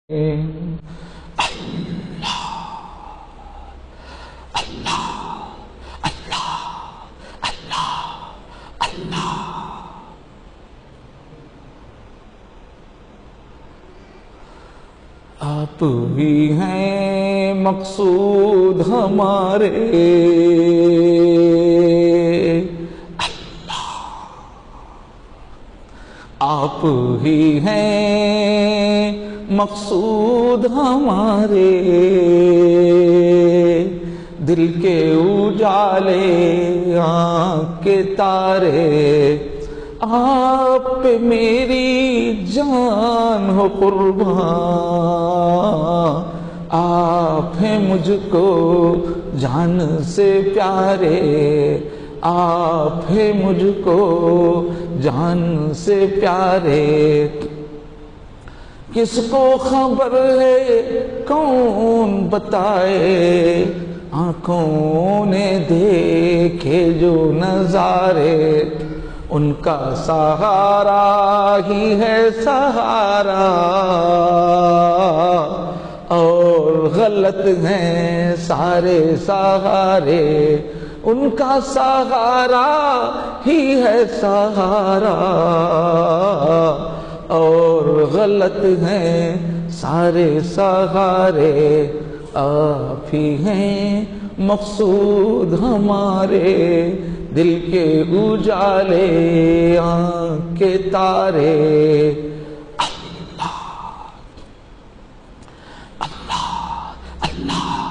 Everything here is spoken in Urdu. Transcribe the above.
آپ ہی ہیں مقصود ہمارے، آپ ہی ہیں مقصود ہمارے، دل کے اجالے آنکھ کے تارے، آپ پہ میری جان ہو قربان، آپ ہیں مجھ کو جان سے پیارے، آپ ہیں مجھ کو جان سے پیارے، کس کو خبر ہے کون بتائے، آنکھوں نے دیکھے جو نظارے، ان کا سہارا ہی ہے سہارا، اور غلط ہیں سارے سہارے، ان کا سہارا ہی ہے سہارا، اور غلط ہیں سارے سہارے، آپ ہی ہیں مقصود ہمارے، دل کے اجالے آنکھ کے تارے، اللہ اللہ اللہ